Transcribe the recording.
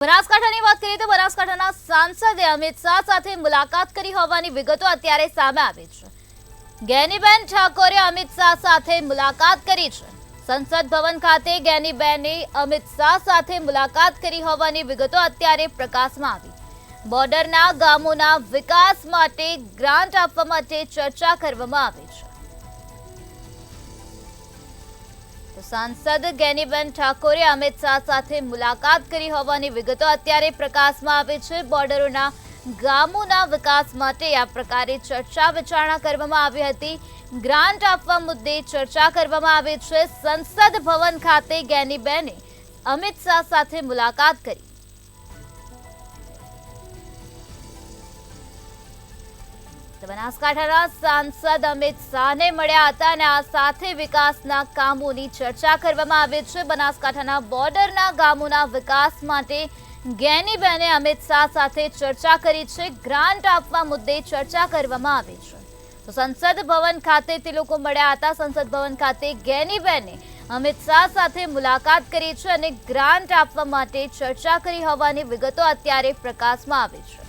બનાસકાંઠાની વાત કરીએ તો બનાસકાંઠાના સાંસદે અમિત શાહ સાથે મુલાકાત કરી હોવાની વિગતો અત્યારે સામે આવી છે। ગેનીબેન ઠાકોરે અમિત શાહ સાથે મુલાકાત કરી છે। સંસદ ભવન ખાતે ગેનીબેને અમિત શાહ સાથે મુલાકાત કરી હોવાની વિગતો અત્યારે પ્રકાશમાં આવી। બોર્ડરના ગામોના વિકાસ માટે ગ્રાન્ટ આપવા માટે ચર્ચા કરવામાં આવી છે। सांसद गैनीबेन ठाकोरे अमित शाह साथे मुलाकात करी होवानी विगतो अत्यारे प्रकाशमां आवी छे। बोर्डरोना गामोना विकास माटे आ प्रकारे चर्चा विचारणा करवामां आवी हती। ग्रांट आपवा मुद्दे चर्चा करवामां आवी छे। संसद भवन खाते गैनीबेने अमित शाह साथे मुलाकात करी। बनासकांठाना सांसद अमित शाहने मळ्या हता अने आ साथे विकासना कामोनी चर्चा करवामां आवी छे। बनासकांठाना बोर्डरना गामोना विकास माटे गैनीबेने अमित शाह साथे चर्चा करी छे। ग्रांट आपवा मुद्दे चर्चा करवामां आवी छे। तो संसद भवन खाते ते लोको मळ्या हता। संसद भवन खाते गैनीबेने अमित शाह साथे मुलाकात करी छे अने ग्रांट आपवा माटे चर्चा करी होवानी विगतो अत्यारे प्रकाशमां आवी छे।